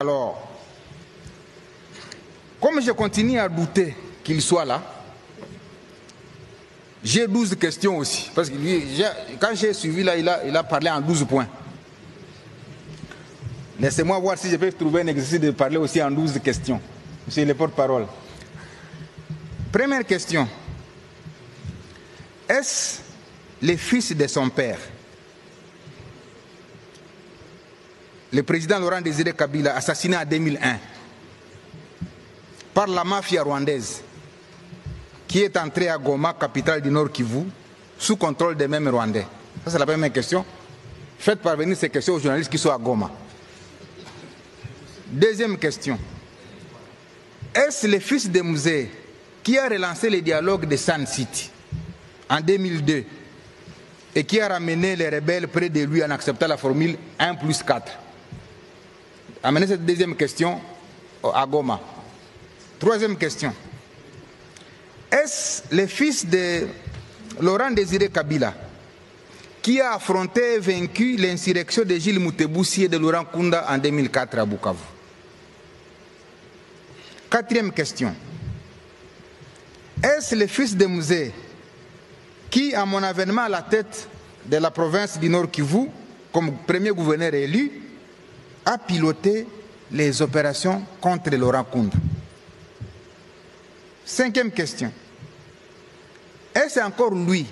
Alors, comme je continue à douter qu'il soit là, j'ai 12 questions aussi. Parce que lui, quand j'ai suivi là, il a parlé en 12 points. Laissez-moi voir si je peux trouver un exercice de parler aussi en 12 questions. Monsieur le porte-parole. Première question. Est-ce le fils de son père, le président Laurent Désiré Kabila, assassiné en 2001 par la mafia rwandaise, qui est entrée à Goma, capitale du Nord Kivu, sous contrôle des mêmes Rwandais? Ça, c'est la première question. Faites parvenir ces questions aux journalistes qui sont à Goma. Deuxième question. Est-ce le fils de Musée qui a relancé le dialogue de Sun City en 2002 et qui a ramené les rebelles près de lui en acceptant la formule 1+4? Amenez cette deuxième question à Goma. Troisième question. Est-ce le fils de Laurent Désiré Kabila qui a affronté et vaincu l'insurrection de Gilles Moutebousi et de Laurent Kunda en 2004 à Bukavu? Quatrième question. Est-ce le fils de Musée qui, à mon avènement à la tête de la province du Nord Kivu, comme premier gouverneur élu, a piloté les opérations contre Laurent Kunda? Cinquième question. Est-ce encore lui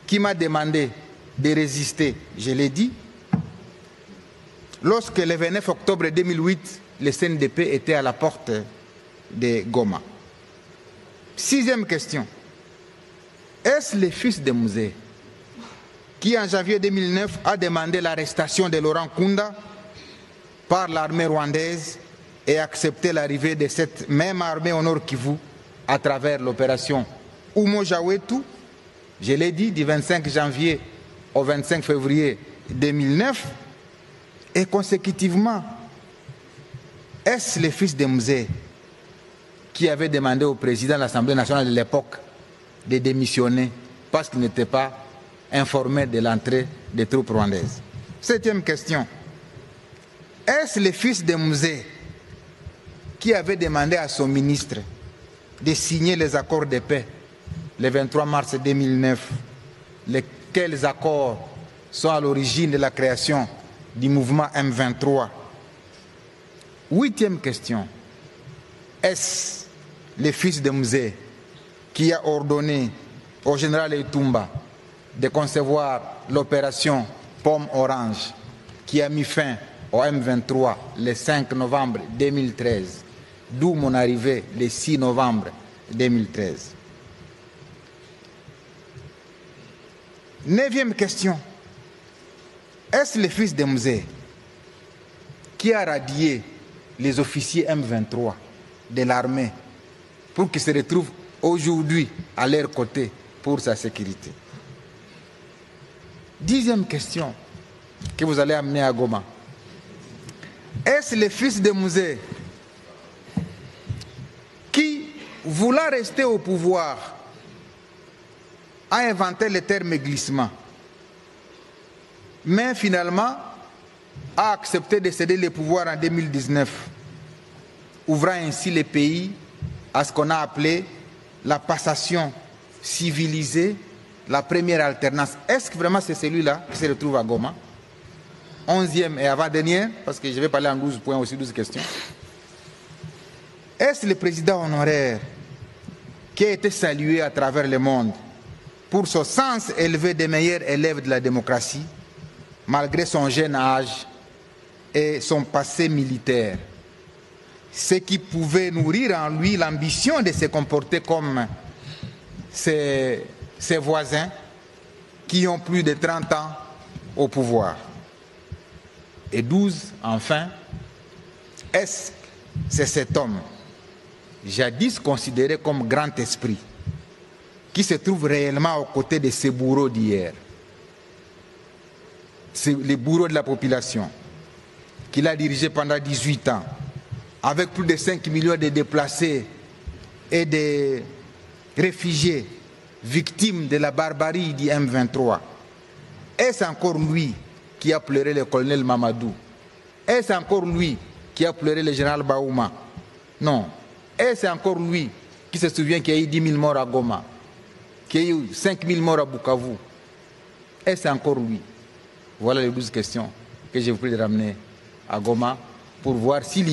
qui m'a demandé de résister, je l'ai dit, lorsque le 29 octobre 2008, le CNDP était à la porte de Goma? Sixième question. Est-ce le fils de Musée qui, en janvier 2009, a demandé l'arrestation de Laurent Kunda par l'armée rwandaise et accepté l'arrivée de cette même armée au Nord Kivu à travers l'opération Umoja-Wetu, je l'ai dit, du 25 janvier au 25 février 2009, et consécutivement, est-ce le fils de Musée qui avait demandé au président de l'Assemblée nationale de l'époque de démissionner parce qu'il n'était pas informé de l'entrée des troupes rwandaises? Septième question. Est-ce le fils de Musée qui avait demandé à son ministre de signer les accords de paix le 23 mars 2009, lesquels accords sont à l'origine de la création du mouvement M23? Huitième question. Est-ce le fils de Musée qui a ordonné au général Etumba de concevoir l'opération Pomme Orange qui a mis fin au M23 le 5 novembre 2013, d'où mon arrivée le 6 novembre 2013? Neuvième question. Est-ce le fils de Musée qui a radié les officiers M23 de l'armée pour qu'ils se retrouvent aujourd'hui à leur côté pour sa sécurité? Dixième question que vous allez amener à Goma. Est-ce le fils de Musée qui, voulant rester au pouvoir, a inventé le terme glissement, mais finalement a accepté de céder le pouvoir en 2019, ouvrant ainsi le pays à ce qu'on a appelé la passation civilisée, la première alternance? Est-ce que vraiment c'est celui-là qui se retrouve à Goma? 11e et avant-dernière, parce que je vais parler en 12 points aussi, 12 questions. Est-ce le président honoraire qui a été salué à travers le monde pour son sens élevé des meilleurs élèves de la démocratie, malgré son jeune âge et son passé militaire, ce qui pouvait nourrir en lui l'ambition de se comporter comme ses voisins qui ont plus de 30 ans au pouvoir? Et 12, enfin, est-ce que c'est cet homme, jadis considéré comme grand esprit, qui se trouve réellement aux côtés de ces bourreaux d'hier, les bourreaux de la population, qu'il a dirigé pendant 18 ans, avec plus de 5 millions de déplacés et de réfugiés victimes de la barbarie du M23? Est-ce encore lui qui a pleuré le colonel Mamadou? Est-ce encore lui qui a pleuré le général Baouma? Non. Et c'est encore lui qui se souvient qu'il y a eu 10 000 morts à Goma, qu'il y a eu 5 000 morts à Bukavu. Et c'est encore lui. Voilà les 12 questions que j'ai voulu ramener à Goma pour voir s'il